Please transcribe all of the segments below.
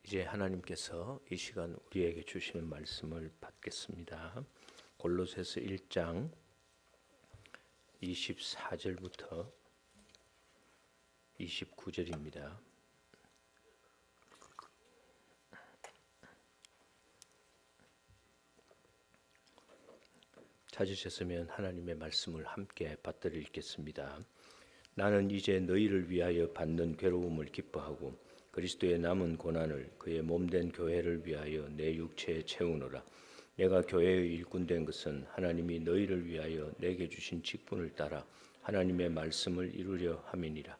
이제 하나님께서 이 시간 우리에게 주시는 말씀을 받겠습니다. 골로새서 1장 24절부터 29절입니다. 찾으셨으면 하나님의 말씀을 함께 받들어 읽겠습니다. 나는 이제 너희를 위하여 받는 괴로움을 기뻐하고 그리스도의 남은 고난을 그의 몸된 교회를 위하여 내 육체에 채우노라. 내가 교회의 일꾼된 것은 하나님이 너희를 위하여 내게 주신 직분을 따라 하나님의 말씀을 이루려 함이니라.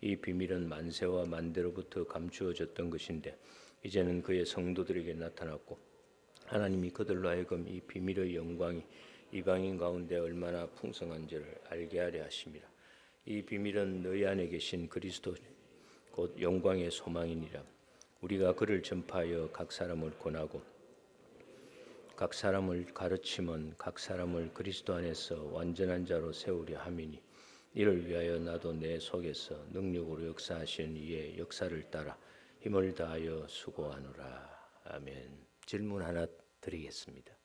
이 비밀은 만세와 만대로부터 감추어졌던 것인데 이제는 그의 성도들에게 나타났고 하나님이 그들로 하여금 이 비밀의 영광이 이방인 가운데 얼마나 풍성한지를 알게 하려 하심이라. 이 비밀은 너희 안에 계신 그리스도 곧 영광의 소망이니라. 우리가 그를 전파하여 각 사람을 권하고 각 사람을 가르침은 각 사람을 그리스도 안에서 완전한 자로 세우려 함이니 이를 위하여 나도 내 속에서 능력으로 역사하시는 이의 역사를 따라 힘을 다하여 수고하노라. 아멘. 질문 하나 드리겠습니다.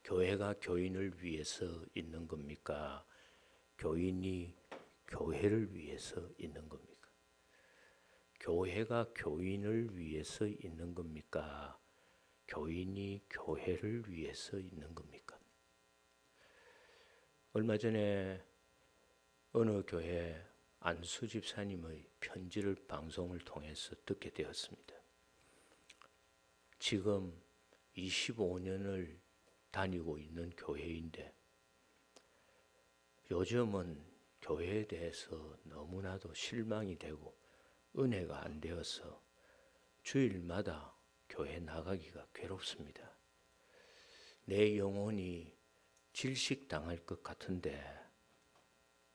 교회가 교인을 위해서 있는 겁니까? 교인이 교회를 위해서 있는 겁니까? 교회가 교인을 위해서 있는 겁니까? 교인이 교회를 위해서 있는 겁니까? 얼마 전에 어느 교회 안수 집사님의 편지를 방송을 통해서 듣게 되었습니다. 지금 25년을 다니고 있는 교회인데 요즘은 교회에 대해서 너무나도 실망이 되고 은혜가 안 되어서 주일마다 교회 나가기가 괴롭습니다. 내 영혼이 질식당할 것 같은데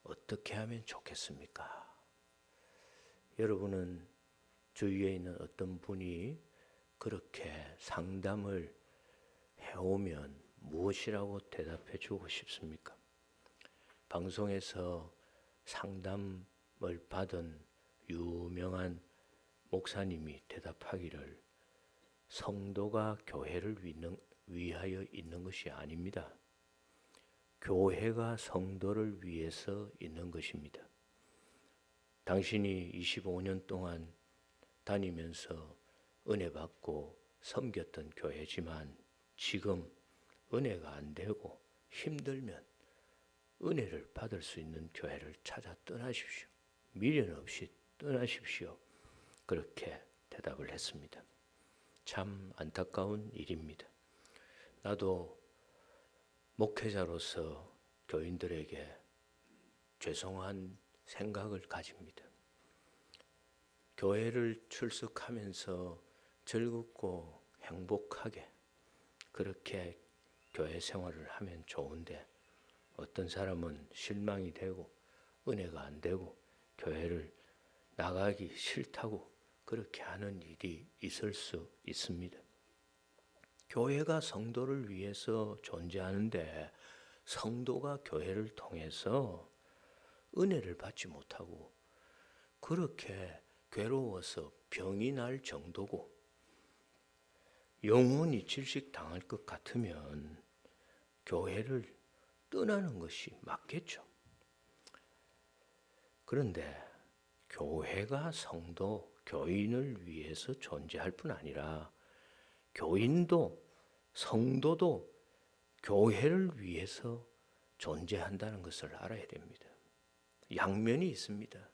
어떻게 하면 좋겠습니까? 여러분은 주위에 있는 어떤 분이 그렇게 상담을 해오면 무엇이라고 대답해 주고 싶습니까? 방송에서 상담을 받은 유명한 목사님이 대답하기를 성도가 교회를 위하여 있는 것이 아닙니다. 교회가 성도를 위해서 있는 것입니다. 당신이 25년 동안 다니면서 은혜 받고 섬겼던 교회지만 지금 은혜가 안 되고 힘들면 은혜를 받을 수 있는 교회를 찾아 떠나십시오. 미련 없이 떠나십시오. 그렇게 대답을 했습니다. 참 안타까운 일입니다. 나도 목회자로서 교인들에게 죄송한 생각을 가집니다. 교회를 출석하면서 즐겁고 행복하게 그렇게 교회 생활을 하면 좋은데 어떤 사람은 실망이 되고 은혜가 안 되고 교회를 나가기 싫다고 그렇게 하는 일이 있을 수 있습니다. 교회가 성도를 위해서 존재하는데 성도가 교회를 통해서 은혜를 받지 못하고 그렇게 괴로워서 병이 날 정도고 영혼이 질식당할 것 같으면 교회를 떠나는 것이 맞겠죠. 그런데 교회가 성도, 교인을 위해서 존재할 뿐 아니라 교인도 성도도 교회를 위해서 존재한다는 것을 알아야 됩니다. 양면이 있습니다.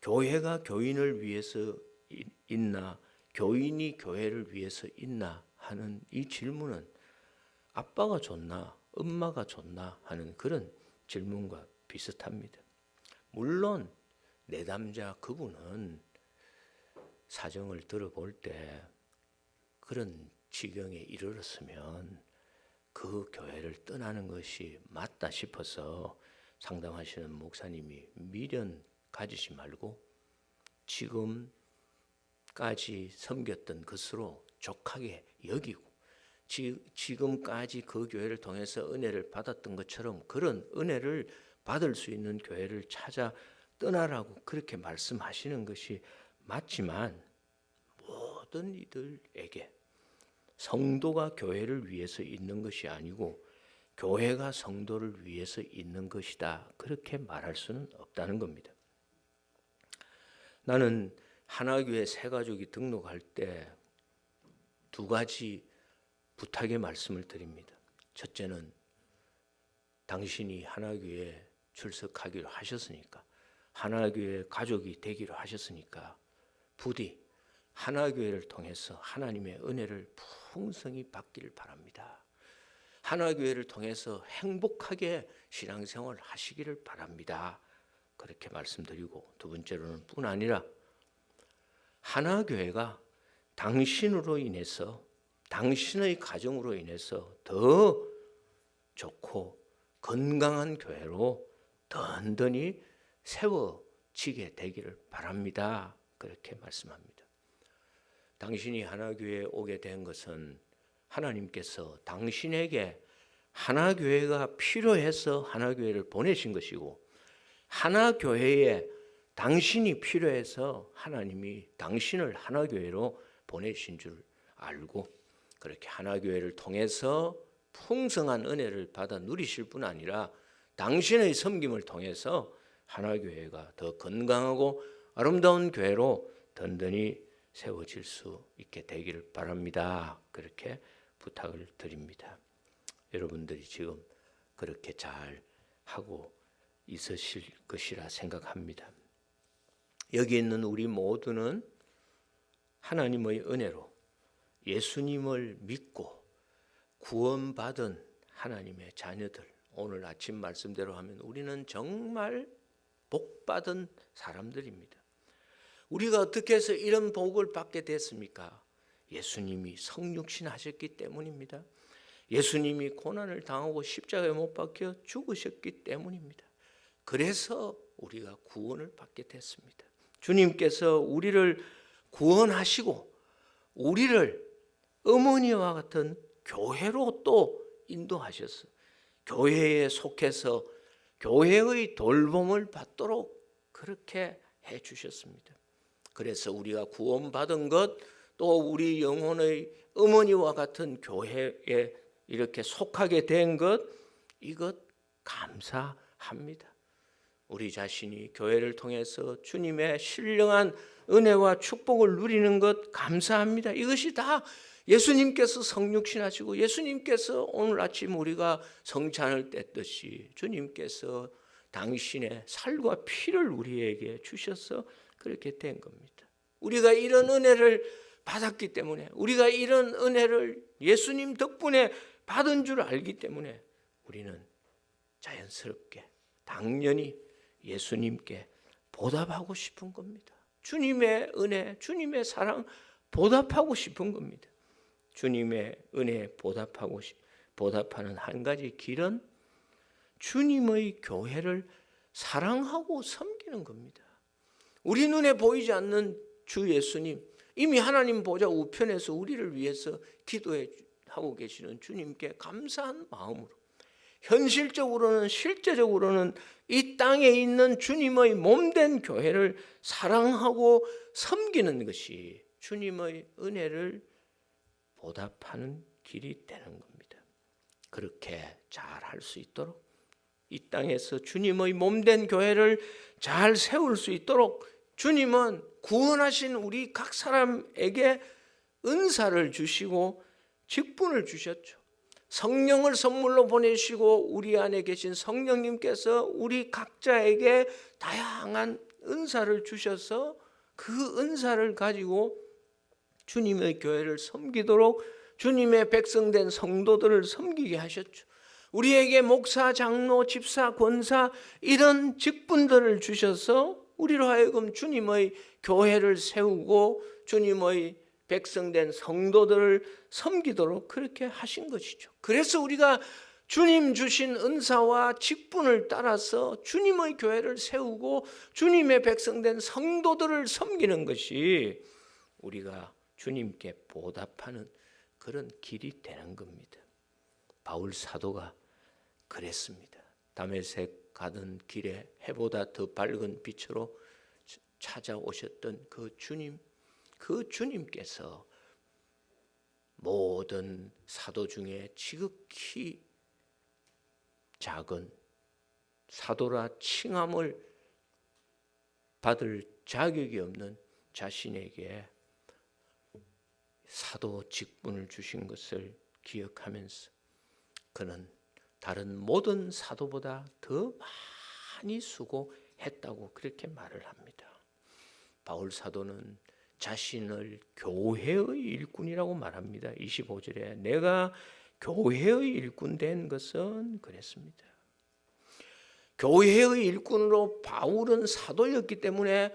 교회가 교인을 위해서 있나, 교인이 교회를 위해서 있나 하는 이 질문은 아빠가 좋나, 엄마가 좋나 하는 그런 질문과 비슷합니다. 물론 내담자 그분은 사정을 들어볼 때 그런 지경에 이르렀으면 그 교회를 떠나는 것이 맞다 싶어서 상담하시는 목사님이 미련 가지지 말고 지금까지 섬겼던 것으로 족하게 여기고 지금까지 그 교회를 통해서 은혜를 받았던 것처럼 그런 은혜를 받을 수 있는 교회를 찾아 떠나라고 그렇게 말씀하시는 것이 맞지만 모든 이들에게 성도가 교회를 위해서 있는 것이 아니고 교회가 성도를 위해서 있는 것이다. 그렇게 말할 수는 없다는 겁니다. 나는 하나교회 새가족이 등록할 때 두 가지 부탁의 말씀을 드립니다. 첫째는 당신이 하나교회에 출석하기로 하셨으니까, 하나교회 가족이 되기로 하셨으니까 부디 하나교회를 통해서 하나님의 은혜를 풍성히 받기를 바랍니다. 하나교회를 통해서 행복하게 신앙생활 하시기를 바랍니다. 그렇게 말씀드리고, 두 번째로는 뿐 아니라 하나교회가 당신으로 인해서, 당신의 가정으로 인해서 더 좋고 건강한 교회로 든든히 세워지게 되기를 바랍니다. 그렇게 말씀합니다. 당신이 하나교회에 오게 된 것은 하나님께서 당신에게 하나교회가 필요해서 하나교회를 보내신 것이고, 하나교회에 당신이 필요해서 하나님이 당신을 하나교회로 보내신 줄 알고, 그렇게 하나교회를 통해서 풍성한 은혜를 받아 누리실 뿐 아니라 당신의 섬김을 통해서 하나교회가 더 건강하고 아름다운 교회로 든든히 세워질 수 있게 되기를 바랍니다. 그렇게 부탁을 드립니다. 여러분들이 지금 그렇게 잘 하고 있으실 것이라 생각합니다. 여기 있는 우리 모두는 하나님의 은혜로 예수님을 믿고 구원받은 하나님의 자녀들, 오늘 아침 말씀대로 하면 우리는 정말 복받은 사람들입니다. 우리가 어떻게 해서 이런 복을 받게 됐습니까? 예수님이 성육신 하셨기 때문입니다. 예수님이 고난을 당하고 십자가에 못 박혀 죽으셨기 때문입니다. 그래서 우리가 구원을 받게 됐습니다. 주님께서 우리를 구원하시고 우리를 어머니와 같은 교회로 또 인도하셨어요. 교회에 속해서 교회의 돌봄을 받도록 그렇게 해 주셨습니다. 그래서 우리가 구원받은 것, 또 우리 영혼의 어머니와 같은 교회에 이렇게 속하게 된 것, 이것 감사합니다. 우리 자신이 교회를 통해서 주님의 신령한 은혜와 축복을 누리는 것 감사합니다. 이것이 다 예수님께서 성육신하시고 예수님께서 오늘 아침 우리가 성찬을 뗐듯이 주님께서 당신의 살과 피를 우리에게 주셔서 그렇게 된 겁니다. 우리가 이런 은혜를 받았기 때문에, 우리가 이런 은혜를 예수님 덕분에 받은 줄 알기 때문에 우리는 자연스럽게 당연히 예수님께 보답하고 싶은 겁니다. 주님의 은혜, 주님의 사랑 보답하고 싶은 겁니다. 주님의 은혜에 보답하는 한 가지 길은 주님의 교회를 사랑하고 섬기는 겁니다. 우리 눈에 보이지 않는 주 예수님, 이미 하나님 보좌 우편에서 우리를 위해서 기도하고 계시는 주님께 감사한 마음으로, 현실적으로는 실제적으로는 이 땅에 있는 주님의 몸된 교회를 사랑하고 섬기는 것이 주님의 은혜를 보답하는 길이 되는 겁니다. 그렇게 잘 할 수 있도록, 이 땅에서 주님의 몸된 교회를 잘 세울 수 있도록 주님은 구원하신 우리 각 사람에게 은사를 주시고 직분을 주셨죠. 성령을 선물로 보내시고 우리 안에 계신 성령님께서 우리 각자에게 다양한 은사를 주셔서 그 은사를 가지고 주님의 교회를 섬기도록 주님의 백성된 성도들을 섬기게 하셨죠. 우리에게 목사, 장로, 집사, 권사 이런 직분들을 주셔서 우리로 하여금 주님의 교회를 세우고 주님의 백성된 성도들을 섬기도록 그렇게 하신 것이죠. 그래서 우리가 주님 주신 은사와 직분을 따라서 주님의 교회를 세우고 주님의 백성된 성도들을 섬기는 것이 우리가 주님께 보답하는 그런 길이 되는 겁니다. 바울 사도가 그랬습니다. 다메섹 가던 길에 해보다 더 밝은 빛으로 찾아오셨던 그 주님, 그 주님께서 모든 사도 중에 지극히 작은 사도라 칭함을 받을 자격이 없는 자신에게 사도 직분을 주신 것을 기억하면서 그는 다른 모든 사도보다 더 많이 수고했다고 그렇게 말을 합니다. 바울 사도는 자신을 교회의 일꾼이라고 말합니다. 25절에 내가 교회의 일꾼 된 것은 그랬습니다. 교회의 일꾼으로 바울은 사도였기 때문에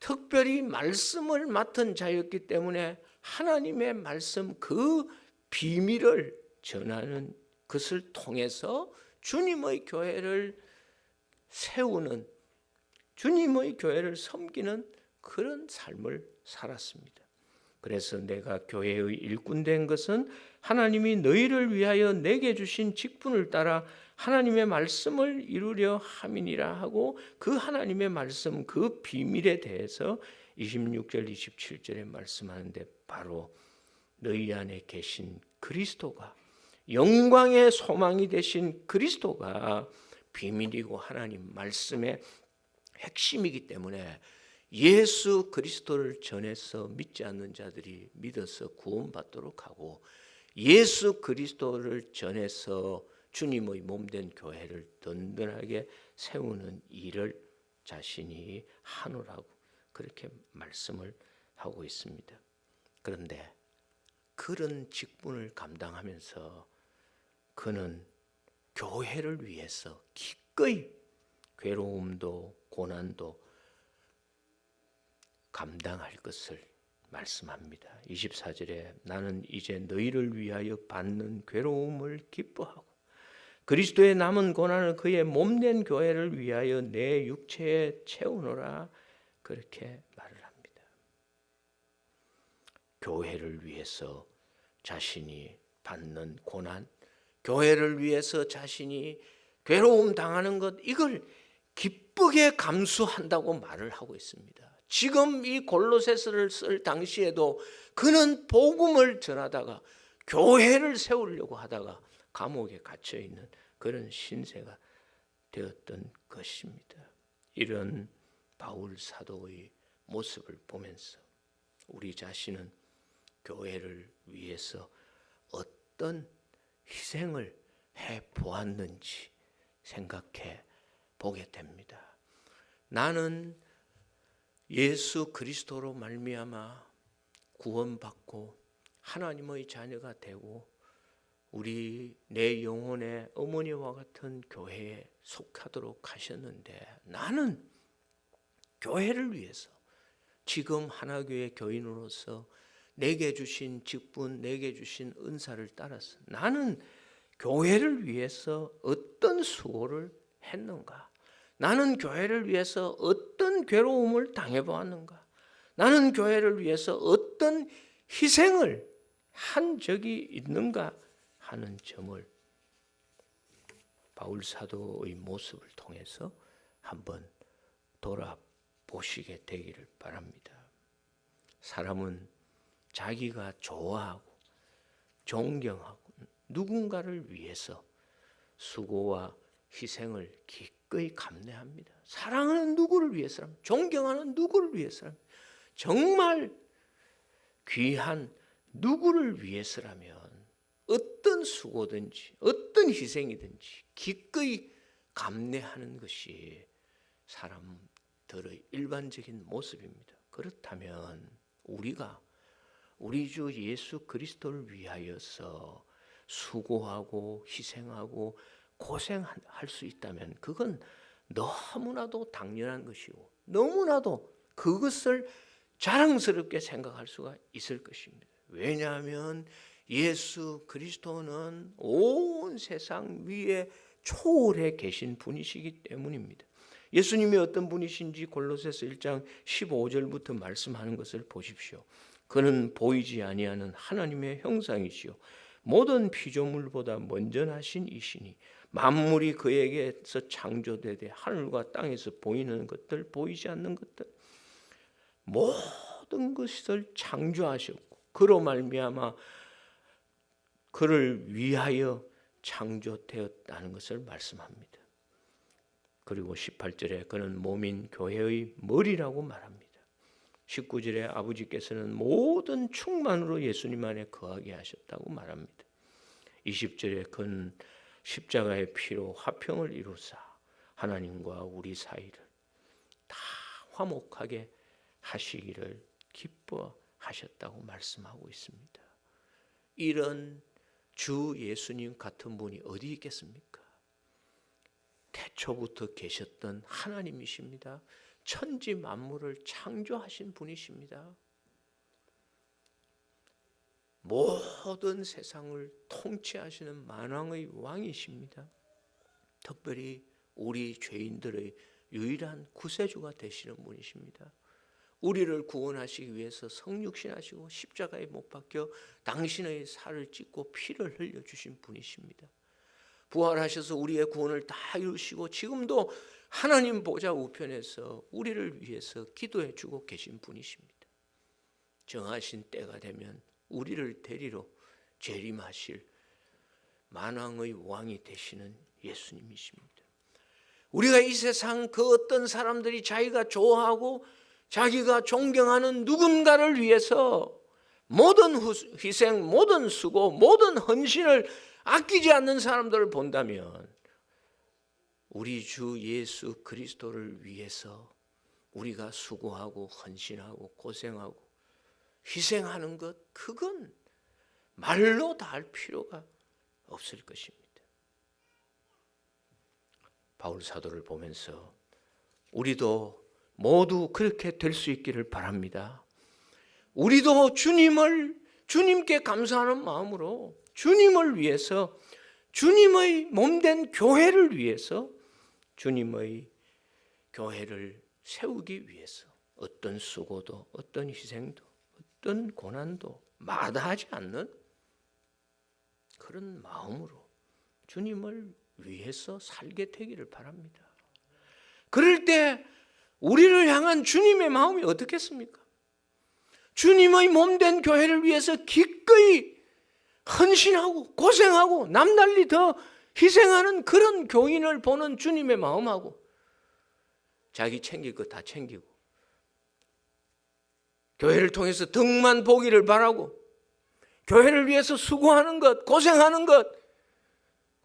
특별히 말씀을 맡은 자였기 때문에 하나님의 말씀 그 비밀을 전하는 것을 통해서 주님의 교회를 세우는, 주님의 교회를 섬기는 그런 삶을 살았습니다. 그래서 내가 교회의 일꾼 된 것은 하나님이 너희를 위하여 내게 주신 직분을 따라 하나님의 말씀을 이루려 함이니라 하고 그 하나님의 말씀 그 비밀에 대해서 26절 27절에 말씀하는데 바로 너희 안에 계신 그리스도가 영광의 소망이 되신 그리스도가 비밀이고 하나님 말씀의 핵심이기 때문에 예수 그리스도를 전해서 믿지 않는 자들이 믿어서 구원받도록 하고 예수 그리스도를 전해서 주님의 몸된 교회를 든든하게 세우는 일을 자신이 하노라고 그렇게 말씀을 하고 있습니다. 그런데 그런 직분을 감당하면서 그는 교회를 위해서 기꺼이 괴로움도 고난도 감당할 것을 말씀합니다. 24절에 나는 이제 너희를 위하여 받는 괴로움을 기뻐하고 그리스도의 남은 고난을 그의 몸된 교회를 위하여 내 육체에 채우노라 그렇게 말을 합니다. 교회를 위해서 자신이 받는 고난, 교회를 위해서 자신이 괴로움 당하는 것 이걸 기쁘게 감수한다고 말을 하고 있습니다. 지금 이 골로새서를 쓸 당시에도 그는 복음을 전하다가 교회를 세우려고 하다가 감옥에 갇혀 있는 그런 신세가 되었던 것입니다. 이런 바울 사도의 모습을 보면서 우리 자신은 교회를 위해서 어떤 희생을 해 보았는지 생각해 보게 됩니다. 나는 예수 그리스도로 말미암아 구원받고 하나님의 자녀가 되고 우리 내 영혼의 어머니와 같은 교회에 속하도록 하셨는데 나는 교회를 위해서 지금 하나교회 교인으로서 내게 주신 직분, 내게 주신 은사를 따라서 나는 교회를 위해서 어떤 수고를 했는가? 나는 교회를 위해서 어떤 괴로움을 당해보았는가? 나는 교회를 위해서 어떤 희생을 한 적이 있는가 하는 점을 바울 사도의 모습을 통해서 한번 돌아보시게 되기를 바랍니다. 사람은 자기가 좋아하고 존경하고 누군가를 위해서 수고와 희생을 기꺼이 감내합니다. 사랑하는 누구를 위해서라면, 존경하는 누구를 위해서라면, 정말 귀한 누구를 위해서라면 어떤 수고든지 어떤 희생이든지 기꺼이 감내하는 것이 사람들의 일반적인 모습입니다. 그렇다면 우리가 우리 주 예수 그리스도를 위하여서 수고하고 희생하고 고생할 수 있다면 그건 너무나도 당연한 것이고 너무나도 그것을 자랑스럽게 생각할 수가 있을 것입니다. 왜냐하면 예수 그리스도는 온 세상 위에 초월해 계신 분이시기 때문입니다. 예수님이 어떤 분이신지 골로새서 1장 15절부터 말씀하는 것을 보십시오. 그는 보이지 아니하는 하나님의 형상이시요 모든 피조물보다 먼저 나신 이시니 만물이 그에게서 창조되되 하늘과 땅에서 보이는 것들 보이지 않는 것들 모든 것을 창조하셨고 그로 말미암아 그를 위하여 창조되었다는 것을 말씀합니다. 그리고 18절에 그는 몸인 교회의 머리라고 말합니다. 19절에 아버지께서는 모든 충만으로 예수님 안에 거하게 하셨다고 말합니다. 20절에 그는 십자가의 피로 화평을 이루사 하나님과 우리 사이를 다 화목하게 하시기를 기뻐하셨다고 말씀하고 있습니다. 이런 주 예수님 같은 분이 어디 있겠습니까? 태초부터 계셨던 하나님이십니다. 천지 만물을 창조하신 분이십니다. 모든 세상을 통치하시는 만왕의 왕이십니다. 특별히 우리 죄인들의 유일한 구세주가 되시는 분이십니다. 우리를 구원하시기 위해서 성육신하시고 십자가에 못 박혀 당신의 살을 찢고 피를 흘려주신 분이십니다. 부활하셔서 우리의 구원을 다 이루시고 지금도 하나님 보좌 우편에서 우리를 위해서 기도해 주고 계신 분이십니다. 정하신 때가 되면 우리를 데리러 재림하실 만왕의 왕이 되시는 예수님이십니다. 우리가 이 세상 그 어떤 사람들이 자기가 좋아하고 자기가 존경하는 누군가를 위해서 모든 희생, 모든 수고, 모든 헌신을 아끼지 않는 사람들을 본다면 우리 주 예수 그리스도를 위해서 우리가 수고하고 헌신하고 고생하고 희생하는 것, 그건 말로 다 할 필요가 없을 것입니다. 바울 사도를 보면서 우리도 모두 그렇게 될 수 있기를 바랍니다. 우리도 주님께 감사하는 마음으로 주님을 위해서, 주님의 몸된 교회를 위해서, 주님의 교회를 세우기 위해서 어떤 수고도 어떤 희생도 어떤 고난도 마다하지 않는 그런 마음으로 주님을 위해서 살게 되기를 바랍니다. 그럴 때 우리를 향한 주님의 마음이 어떻겠습니까? 주님의 몸된 교회를 위해서 기꺼이 헌신하고 고생하고 남달리 더 희생하는 그런 교인을 보는 주님의 마음하고 자기 챙길 것 다 챙기고 교회를 통해서 덕만 보기를 바라고 교회를 위해서 수고하는 것, 고생하는 것,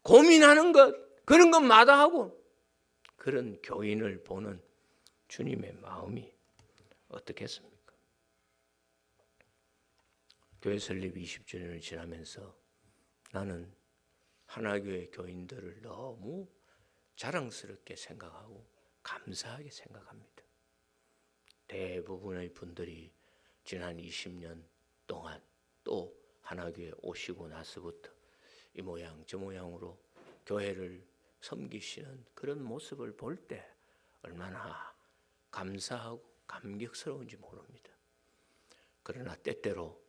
고민하는 것, 그런 것 마다하고 그런 교인을 보는 주님의 마음이 어떻겠습니까? 교회 설립 20주년을 지나면서 나는 하나교회 교인들을 너무 자랑스럽게 생각하고 감사하게 생각합니다. 대부분의 분들이 지난 20년 동안 또 하나교회 오시고 나서부터 이 모양 저 모양으로 교회를 섬기시는 그런 모습을 볼 때 얼마나 감사하고 감격스러운지 모릅니다. 그러나 때때로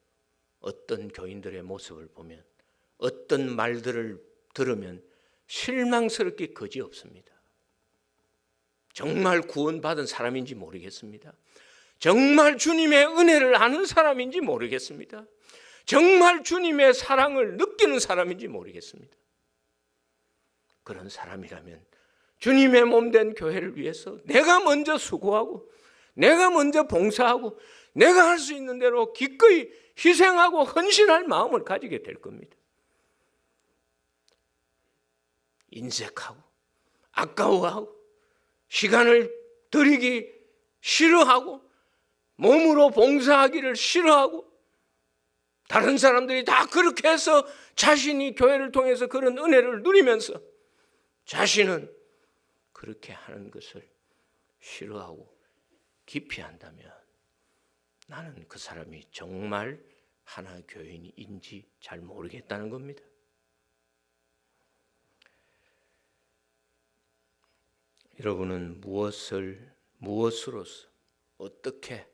어떤 교인들의 모습을 보면 어떤 말들을 들으면 실망스럽게 그지없습니다. 정말 구원받은 사람인지 모르겠습니다. 정말 주님의 은혜를 아는 사람인지 모르겠습니다. 정말 주님의 사랑을 느끼는 사람인지 모르겠습니다. 그런 사람이라면 주님의 몸된 교회를 위해서 내가 먼저 수고하고 내가 먼저 봉사하고 내가 할 수 있는 대로 기꺼이 희생하고 헌신할 마음을 가지게 될 겁니다. 인색하고 아까워하고 시간을 들이기 싫어하고 몸으로 봉사하기를 싫어하고 다른 사람들이 다 그렇게 해서 자신이 교회를 통해서 그런 은혜를 누리면서 자신은 그렇게 하는 것을 싫어하고 기피한다면 나는 그 사람이 정말 하나 교인인지 잘 모르겠다는 겁니다. 여러분은 무엇으로서 어떻게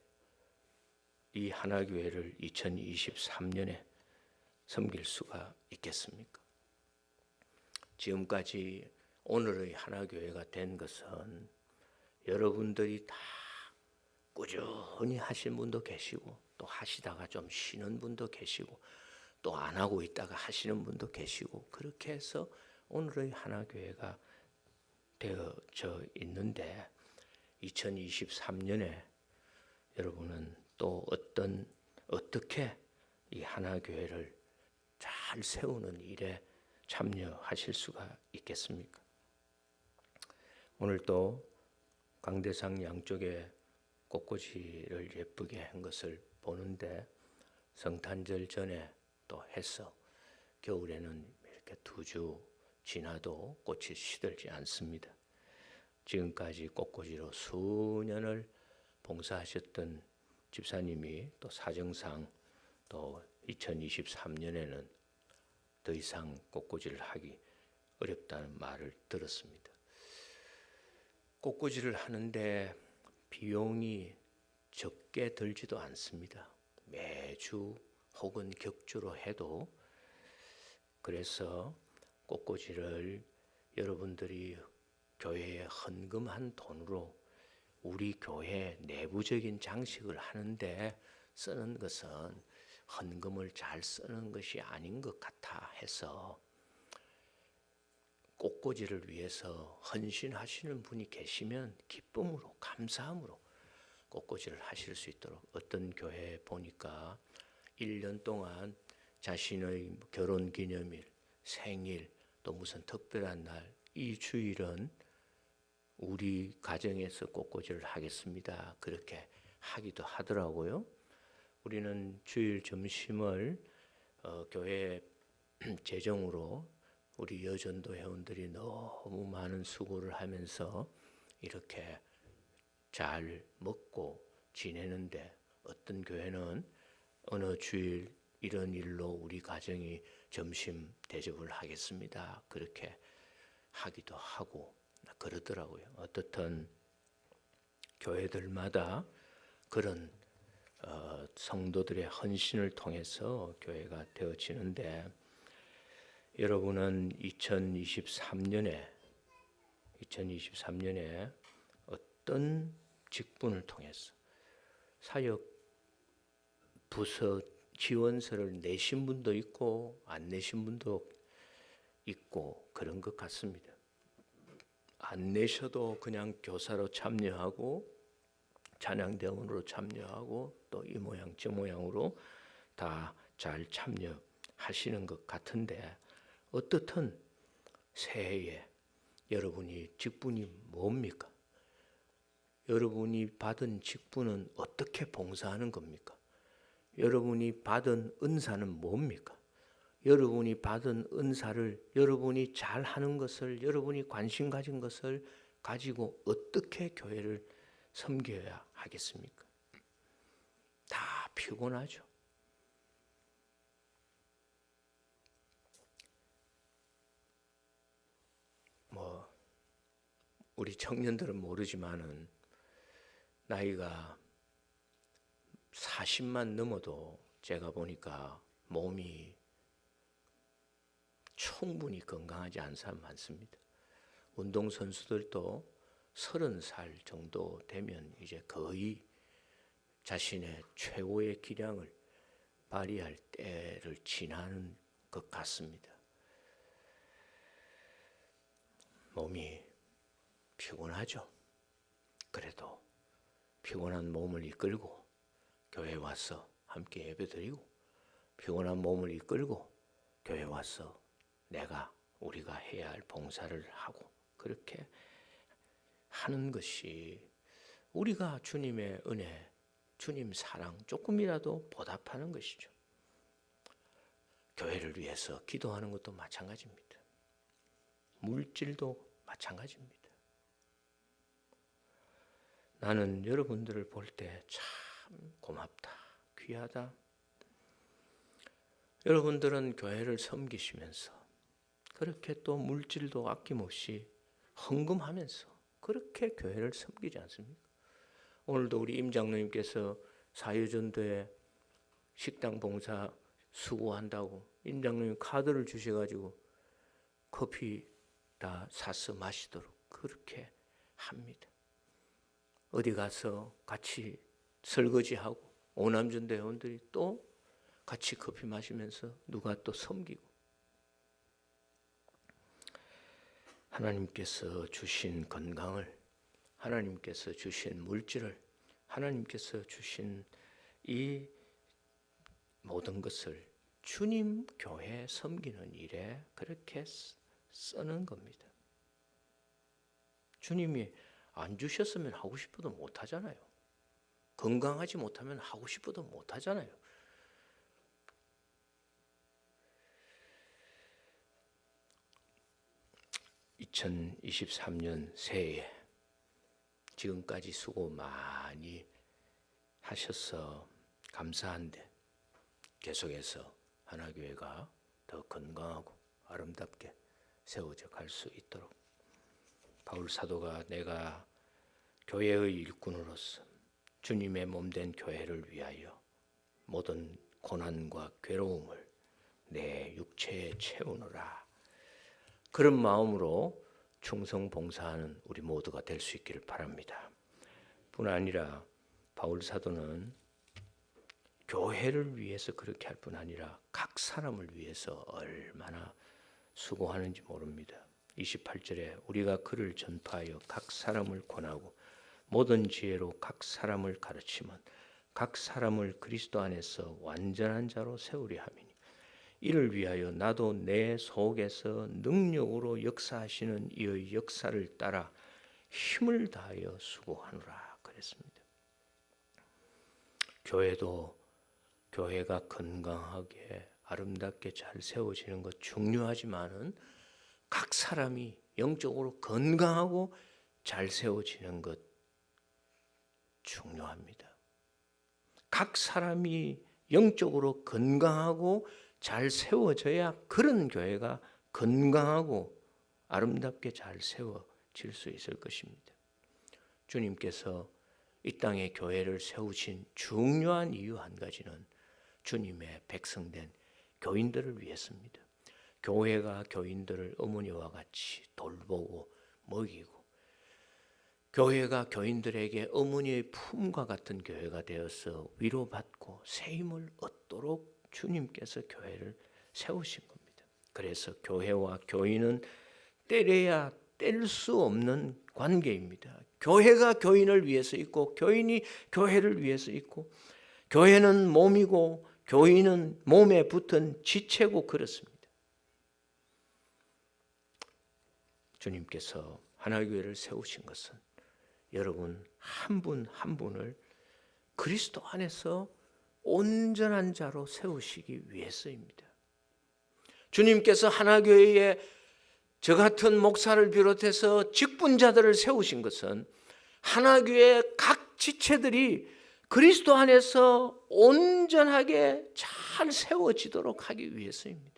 이 하나교회를 2023년에 섬길 수가 있겠습니까? 지금까지 오늘의 하나교회가 된 것은 여러분들이 다 꾸준히 하신 분도 계시고 또 하시다가 좀 쉬는 분도 계시고 또 안 하고 있다가 하시는 분도 계시고 그렇게 해서 오늘의 하나교회가 되어져 있는데 2023년에 여러분은 또 어떻게 이 하나교회를 잘 세우는 일에 참여하실 수가 있겠습니까? 오늘 또 강대상 양쪽에 꽃꽂이를 예쁘게 한 것을 보는데 성탄절 전에 또 해서 겨울에는 이렇게 2주 지나도 꽃이 시들지 않습니다. 지금까지 꽃꽂이로 수년을 봉사하셨던 집사님이 또 사정상 또 2023년에는 더 이상 꽃꽂이를 하기 어렵다는 말을 들었습니다. 꽃꽂이를 하는데 비용이 적게 들지도 않습니다. 매주 혹은 격주로 해도. 그래서 꽃꽂이를 여러분들이 교회에 헌금한 돈으로 우리 교회 내부적인 장식을 하는데 쓰는 것은 헌금을 잘 쓰는 것이 아닌 것 같아 해서 꽃꽂이를 위해서 헌신하시는 분이 계시면 기쁨으로 감사함으로 꽃꽂이를 하실 수 있도록 어떤 교회에 보니까 1년 동안 자신의 결혼기념일, 생일 또 무슨 특별한 날 이 주일은 우리 가정에서 꽃꽂이를 하겠습니다. 그렇게 하기도 하더라고요. 우리는 주일 점심을 교회 재정으로 우리 여전도 회원들이 너무 많은 수고를 하면서 이렇게 잘 먹고 지내는데 어떤 교회는 어느 주일 이런 일로 우리 가정이 점심 대접을 하겠습니다. 그렇게 하기도 하고 그러더라고요. 어떻든 교회들마다 그런 성도들의 헌신을 통해서 교회가 되어지는데 여러분은 2023년에 어떤 직분을 통해서 사역 부서 지원서를 내신 분도 있고 안 내신 분도 있고 그런 것 같습니다. 안 내셔도 그냥 교사로 참여하고 찬양대원으로 참여하고 또 이 모양 저 모양으로 다 잘 참여하시는 것 같은데 어떻든 새해에 여러분이 직분이 뭡니까? 여러분이 받은 직분은 어떻게 봉사하는 겁니까? 여러분이 받은 은사는 뭡니까? 여러분이 받은 은사를 여러분이 잘하는 것을 여러분이 관심 가진 것을 가지고 어떻게 교회를 섬겨야 하겠습니까? 다 피곤하죠. 우리 청년들은 모르지만은 나이가 40만 넘어도 제가 보니까 몸이 충분히 건강하지 않은 사람 많습니다. 운동선수들도 30살 정도 되면 이제 거의 자신의 최고의 기량을 발휘할 때를 지나는 것 같습니다. 몸이 피곤하죠. 그래도 피곤한 몸을 이끌고 교회에 와서 함께 예배드리고 피곤한 몸을 이끌고 교회에 와서 우리가 해야 할 봉사를 하고 그렇게 하는 것이 우리가 주님의 은혜, 주님 사랑 조금이라도 보답하는 것이죠. 교회를 위해서 기도하는 것도 마찬가지입니다. 물질도 마찬가지입니다. 나는 여러분들을 볼 때 참 고맙다, 귀하다. 여러분들은 교회를 섬기시면서 그렇게 또 물질도 아낌없이 헌금하면서 그렇게 교회를 섬기지 않습니까? 오늘도 우리 임 장로님께서 사유전도에 식당 봉사 수고한다고 임 장로님 카드를 주셔가지고 커피 다 사서 마시도록 그렇게 합니다. 어디 가서 같이 설거지하고 오남준 대원들이 또 같이 커피 마시면서 누가 또 섬기고, 하나님께서 주신 건강을, 하나님께서 주신 물질을, 하나님께서 주신 이 모든 것을 주님 교회 섬기는 일에 그렇게 쓰는 겁니다. 주님이 안 주셨으면 하고 싶어도 못 하잖아요. 건강하지 못하면 하고 싶어도 못 하잖아요. (2023년) 새해 지금까지 수고 많이 하셔서 감사한데, 계속해서 하나교회가 더 건강하고 아름답게 세워져 갈 수 있도록 바울 사도가 내가 교회의 일꾼으로서 주님의 몸된 교회를 위하여 모든 고난과 괴로움을 내 육체에 채우느라, 그런 마음으로 충성 봉사하는 우리 모두가 될 수 있기를 바랍니다. 뿐 아니라 바울 사도는 교회를 위해서 그렇게 할 뿐 아니라 각 사람을 위해서 얼마나 수고하는지 모릅니다. 28절에 우리가 그를 전파하여 각 사람을 권하고 모든 지혜로 각 사람을 가르치면 각 사람을 그리스도 안에서 완전한 자로 세우려 함이니, 이를 위하여 나도 내 속에서 능력으로 역사하시는 이의 역사를 따라 힘을 다하여 수고하노라 그랬습니다. 교회가 건강하게 아름답게 잘 세워지는 것 중요하지만은 각 사람이 영적으로 건강하고 잘 세워지는 것 중요합니다. 각 사람이 영적으로 건강하고 잘 세워져야 그런 교회가 건강하고 아름답게 잘 세워질 수 있을 것입니다. 주님께서 이 땅에 교회를 세우신 중요한 이유 한 가지는 주님의 백성된 교인들을 위해서입니다. 교회가 교인들을 어머니와 같이 돌보고 먹이고, 교회가 교인들에게 어머니의 품과 같은 교회가 되어서 위로받고 새 힘을 얻도록 주님께서 교회를 세우신 겁니다. 그래서 교회와 교인은 때려야 뗄 수 없는 관계입니다. 교회가 교인을 위해서 있고 교인이 교회를 위해서 있고, 교회는 몸이고 교인은 몸에 붙은 지체고 그렇습니다. 주님께서 하나교회를 세우신 것은 여러분 한 분 한 분을 그리스도 안에서 온전한 자로 세우시기 위해서입니다. 주님께서 하나교회에 저 같은 목사를 비롯해서 직분자들을 세우신 것은 하나교회 각 지체들이 그리스도 안에서 온전하게 잘 세워지도록 하기 위해서입니다.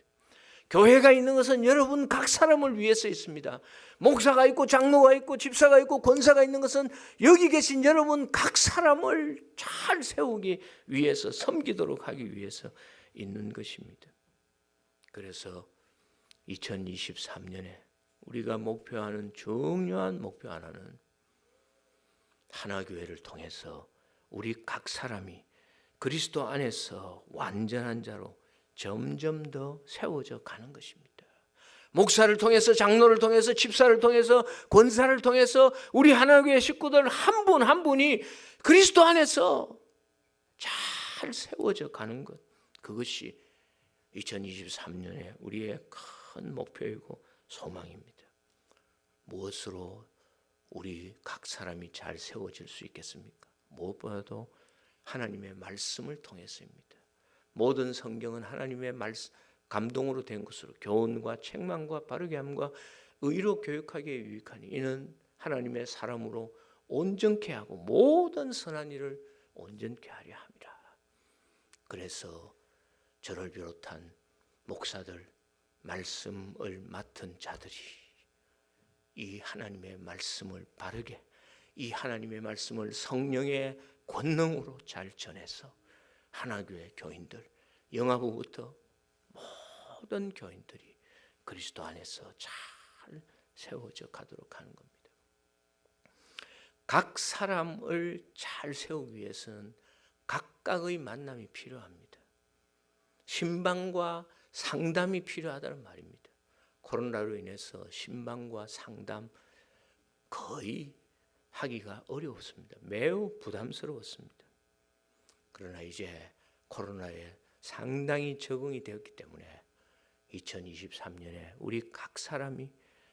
교회가 있는 것은 여러분 각 사람을 위해서 있습니다. 목사가 있고 장로가 있고 집사가 있고 권사가 있는 것은 여기 계신 여러분 각 사람을 잘 세우기 위해서, 섬기도록 하기 위해서 있는 것입니다. 그래서 2023년에 우리가 목표하는 중요한 목표 하나는 하나교회를 통해서 우리 각 사람이 그리스도 안에서 완전한 자로 점점 더 세워져 가는 것입니다. 목사를 통해서, 장로를 통해서, 집사를 통해서, 권사를 통해서 우리 하나교회 식구들 한 분 한 분이 그리스도 안에서 잘 세워져 가는 것, 그것이 2023년에 우리의 큰 목표이고 소망입니다. 무엇으로 우리 각 사람이 잘 세워질 수 있겠습니까? 무엇보다도 하나님의 말씀을 통해서입니다. 모든 성경은 하나님의 말씀, 감동으로 된 것으로 교훈과 책망과 바르게 함과 의로 교육하기에 유익하니 이는 하나님의 사람으로 온전케 하고 모든 선한 일을 온전케 하려 함이라. 그래서 저를 비롯한 목사들, 말씀을 맡은 자들이 이 하나님의 말씀을 바르게, 이 하나님의 말씀을 성령의 권능으로 잘 전해서 하나교회 교인들, 영아부부터 모든 교인들이 그리스도 안에서 잘 세워져 가도록 하는 겁니다. 각 사람을 잘 세우기 위해서는 각각의 만남이 필요합니다. 신방과 상담이 필요하다는 말입니다. 코로나로 인해서 신방과 상담 거의 하기가 어려웠습니다. 매우 부담스러웠습니다. 그러나 이제 코로나에 상당히 적응이 되었기 때문에 2023년에 우리 각 사람이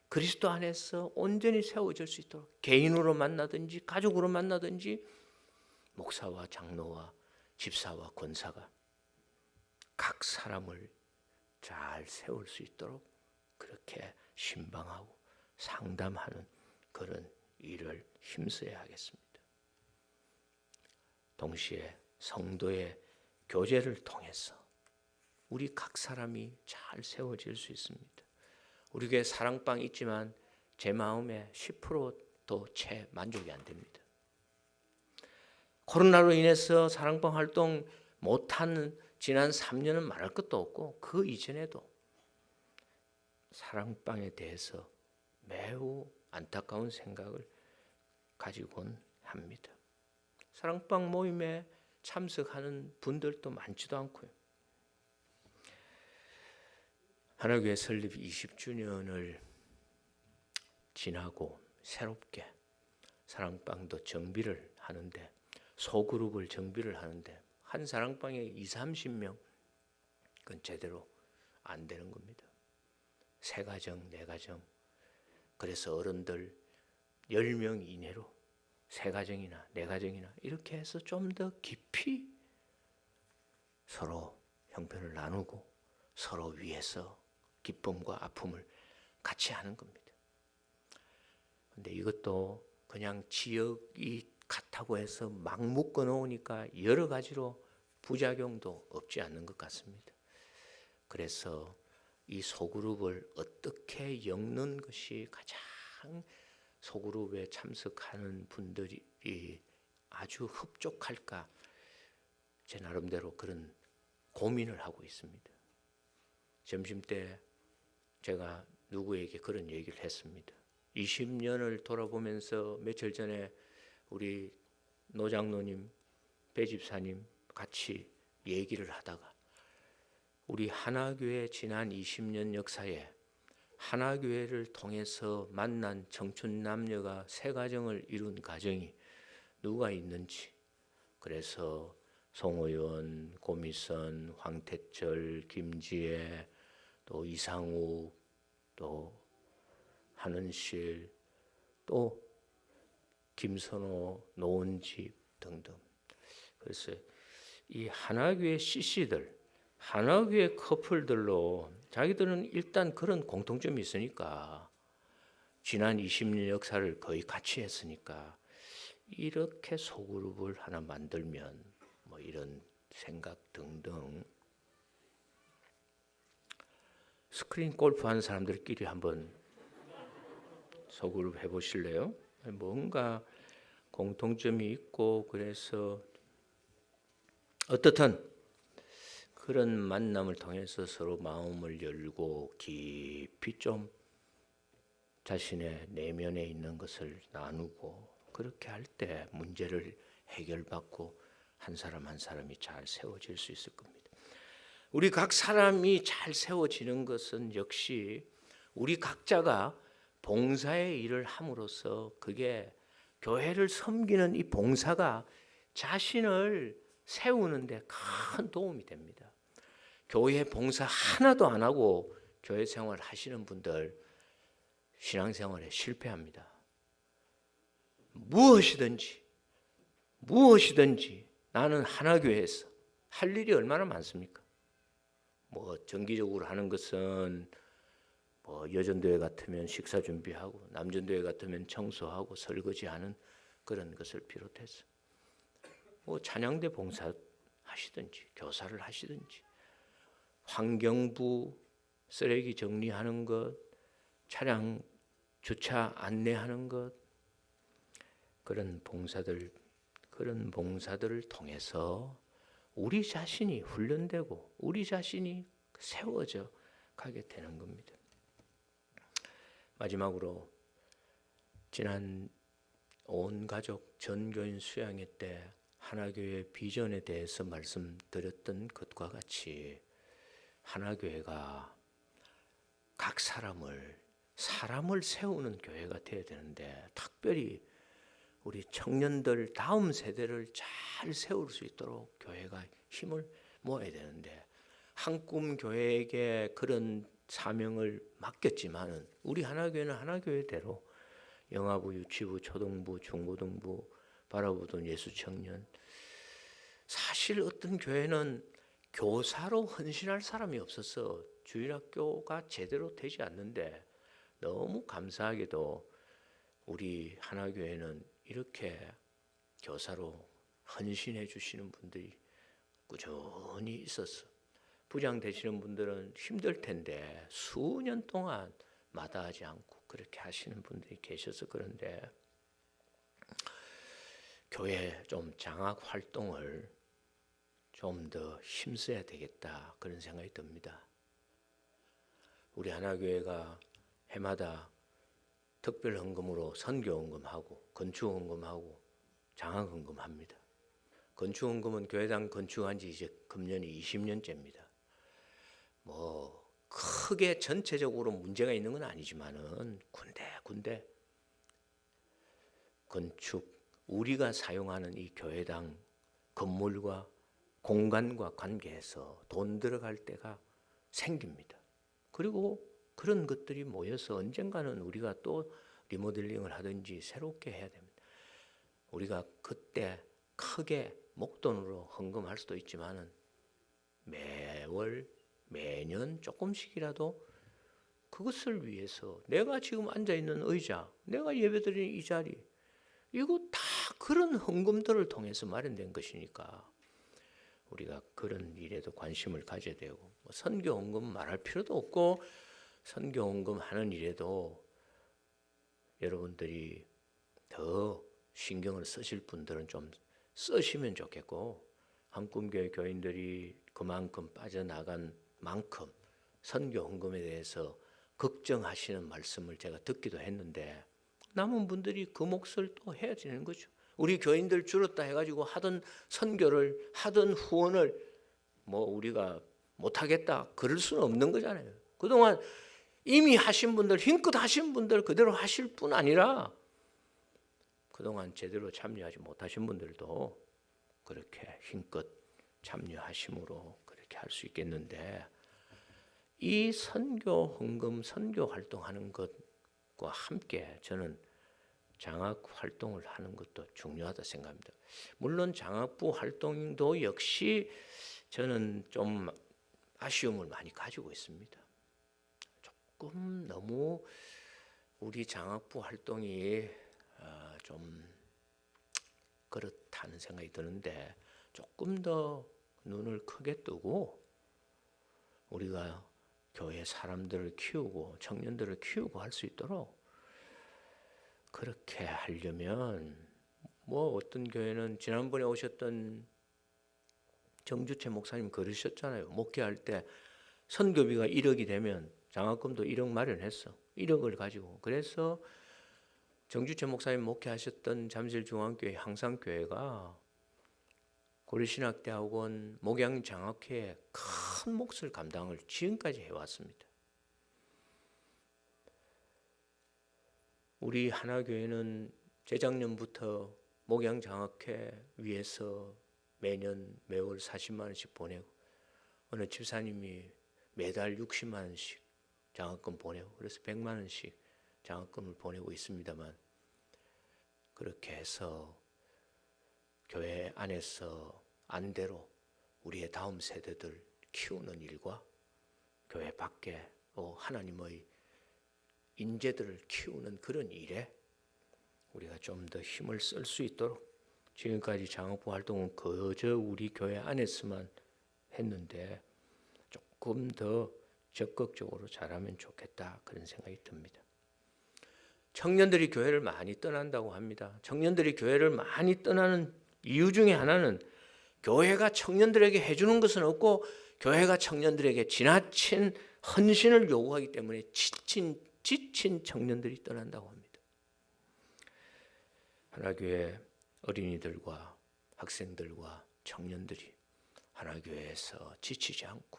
그리스도 안에서 온전히 세워질 수 있도록 개인으로 만나든지 가족으로 만나든지 목사와 장로와 집사와 권사가 각 사람을 잘 세울 수 있도록 그렇게 신방하고 상담하는 그런 일을 힘써야 하겠습니다. 동시에 성도의 교제를 통해서 우리 각 사람이 잘 세워질 수 있습니다. 우리 교회 사랑방 있지만 제 마음에 10%도 채 만족이 안 됩니다. 코로나로 인해서 사랑방 활동 못한 지난 3년은 말할 것도 없고 그 이전에도 사랑방에 대해서 매우 안타까운 생각을 가지곤 합니다. 사랑방 모임에 참석하는 분들도 많지도 않고요. 하나교회 설립 20주년을 지나고 새롭게 사랑방도 정비를 하는데 소그룹을 정비를 하는데 한 사랑방에 20-30명 그건 제대로 안 되는 겁니다. 3가정, 4가정 그래서 어른들 10명 이내로 3가정이나 4가정이나 이렇게 해서 좀 더 깊이 서로 형편을 나누고 서로 위해서 기쁨과 아픔을 같이 하는 겁니다. 그런데 이것도 그냥 지역이 같다고 해서 막 묶어 놓으니까 여러 가지로 부작용도 없지 않는 것 같습니다. 그래서 이 소그룹을 어떻게 엮는 것이 가장 소그룹에 참석하는 분들이 아주 흡족할까 제 나름대로 그런 고민을 하고 있습니다. 점심때 제가 누구에게 그런 얘기를 했습니다. 20년을 돌아보면서 며칠 전에 우리 노장로님, 배집사님 같이 얘기를 하다가 우리 하나교회 지난 20년 역사에 하나교회를 통해서 만난 청춘 남녀가 3가정을 이룬 가정이 누가 있는지 그래서 송의원, 고미선, 황태철, 김지혜, 또 이상욱, 또 한은실, 또 김선호, 노은집 등등. 그래서 이 하나교회 CC들, 하나교회 커플들로 자기들은 일단 그런 공통점이 있으니까 지난 20년 역사를 거의 같이 했으니까 이렇게 소그룹을 하나 만들면 뭐 이런 생각 등등. 스크린 골프 하는 사람들끼리 한번 소그룹 해보실래요? 뭔가 공통점이 있고 그래서 어떻든 그런 만남을 통해서 서로 마음을 열고 깊이 좀 자신의 내면에 있는 것을 나누고 그렇게 할 때 문제를 해결받고 한 사람 한 사람이 잘 세워질 수 있을 겁니다. 우리 각 사람이 잘 세워지는 것은 역시 우리 각자가 봉사의 일을 함으로써 그게 교회를 섬기는 이 봉사가 자신을 세우는데 큰 도움이 됩니다. 교회 봉사 하나도 안 하고 교회 생활 하시는 분들 신앙생활에 실패합니다. 무엇이든지 나는 하나교회에서 할 일이 얼마나 많습니까? 뭐 정기적으로 하는 것은 뭐 여전도회 같으면 식사 준비하고 남전도회 같으면 청소하고 설거지하는 그런 것을 비롯해서 뭐 찬양대 봉사 하시든지 교사를 하시든지 환경부 쓰레기 정리하는 것, 차량 주차 안내하는 것 그런 봉사들을 통해서 우리 자신이 훈련되고 우리 자신이 세워져 가게 되는 겁니다. 마지막으로 지난 온 가족 전교인 수양회 때 하나교회 비전에 대해서 말씀드렸던 것과 같이 하나교회가 각 사람을 세우는 교회가 되어야 되는데, 특별히 우리 청년들 다음 세대를 잘 세울 수 있도록 교회가 힘을 모아야 되는데, 한꿈 교회에게 그런 사명을 맡겼지만은 우리 하나교회는 하나교회대로 영아부, 유치부, 초등부, 중고등부 바라보던 예수청년, 사실 어떤 교회는 교사로 헌신할 사람이 없어서 주일학교가 제대로 되지 않는데, 너무 감사하게도 우리 하나교회는 이렇게 교사로 헌신해 주시는 분들이 꾸준히 있었어. 부장 되시는 분들은 힘들 텐데 수년 동안 마다하지 않고 그렇게 하시는 분들이 계셔서 그런데, 교회 좀 장학 활동을 좀 더 힘써야 되겠다, 그런 생각이 듭니다. 우리 하나교회가 해마다 특별 헌금으로 선교 헌금하고 건축 헌금하고 장학 헌금합니다. 건축 헌금은 교회당 건축한 지 이제 금년이 20년째입니다. 뭐 크게 전체적으로 문제가 있는 건 아니지만은 군데 건축, 우리가 사용하는 이 교회당 건물과 공간과 관계해서 돈 들어갈 때가 생깁니다. 그리고 그런 것들이 모여서 언젠가는 우리가 또 리모델링을 하든지 새롭게 해야 됩니다. 우리가 그때 크게 목돈으로 헌금할 수도 있지만은 매월 매년 조금씩이라도 그것을 위해서, 내가 지금 앉아 있는 의자, 내가 예배드리는 이 자리, 이거 다 그런 헌금들을 통해서 마련된 것이니까 우리가 그런 일에도 관심을 가져야 되고, 뭐 선교 헌금 말할 필요도 없고, 선교 헌금 하는 일에도 여러분들이 더 신경을 쓰실 분들은 좀 쓰시면 좋겠고, 한꿈교회 교인들이 그만큼 빠져나간 만큼 선교 헌금에 대해서 걱정하시는 말씀을 제가 듣기도 했는데, 남은 분들이 그 몫을 또 해야 되는 거죠. 우리 교인들 줄었다 해가지고 하던 선교를, 하던 후원을 뭐 우리가 못하겠다 그럴 수는 없는 거잖아요. 그동안 이미 하신 분들, 힘껏 하신 분들 그대로 하실 뿐 아니라 그동안 제대로 참여하지 못하신 분들도 그렇게 힘껏 참여하심으로 그렇게 할 수 있겠는데, 이 선교 헌금, 선교 활동하는 것과 함께 저는 장학 활동을 하는 것도 중요하다 생각합니다. 물론 장학부 활동도 역시 저는 좀 아쉬움을 많이 가지고 있습니다. 조금 너무 우리 장학부 활동이 좀 그렇다는 생각이 드는데, 조금 더 눈을 크게 뜨고 우리가 교회 사람들을 키우고 청년들을 키우고 할 수 있도록 그렇게 하려면, 뭐 어떤 교회는 지난번에 오셨던 정주채 목사님 그러셨잖아요. 목회할 때 선교비가 1억이 되면 장학금도 1억 마련했어. 1억을 가지고. 그래서 정주채 목사님 목회하셨던 잠실중앙교회 항상교회가 고려신학대학원 목양장학회에 큰 몫을 감당을 지금까지 해왔습니다. 우리 하나교회는 재작년부터 목양장학회 위해서 매년 매월 40만 원씩 보내고, 어느 집사님이 매달 60만 원씩 장학금 보내고, 그래서 100만 원씩 장학금을 보내고 있습니다만, 그렇게 해서 교회 안에서 안대로 우리의 다음 세대들 키우는 일과 교회 밖에 하나님의 인재들을 키우는 그런 일에 우리가 좀 더 힘을 쓸 수 있도록, 지금까지 장학부 활동은 그저 우리 교회 안에서만 했는데 조금 더 적극적으로 잘하면 좋겠다, 그런 생각이 듭니다. 청년들이 교회를 많이 떠난다고 합니다. 청년들이 교회를 많이 떠나는 이유 중에 하나는 교회가 청년들에게 해주는 것은 없고, 교회가 청년들에게 지나친 헌신을 요구하기 때문에 지친 청년들이 떠난다고 합니다. 하나교회 어린이들과 학생들과 청년들이 하나교회에서 지치지 않고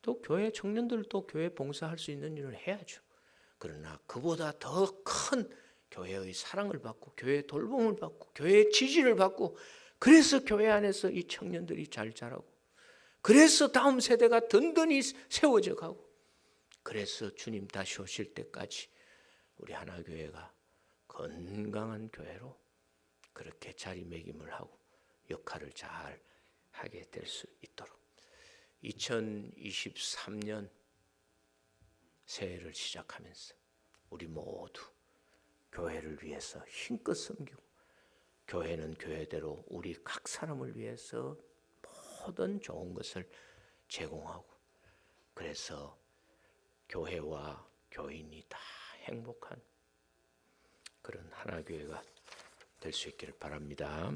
또 교회 청년들도 교회 봉사할 수 있는 일을 해야죠. 그러나 그보다 더 큰 교회의 사랑을 받고 교회의 돌봄을 받고 교회의 지지를 받고 그래서 교회 안에서 이 청년들이 잘 자라고 그래서 다음 세대가 든든히 세워져 가고 그래서 주님 다시 오실 때까지 우리 하나교회가 건강한 교회로 그렇게 자리매김을 하고 역할을 잘 하게 될 수 있도록 2023년 새해를 시작하면서 우리 모두 교회를 위해서 힘껏 섬기고 교회는 교회대로 우리 각 사람을 위해서 모든 좋은 것을 제공하고 그래서 교회와 교인이 다 행복한 그런 하나교회가 될 수 있기를 바랍니다.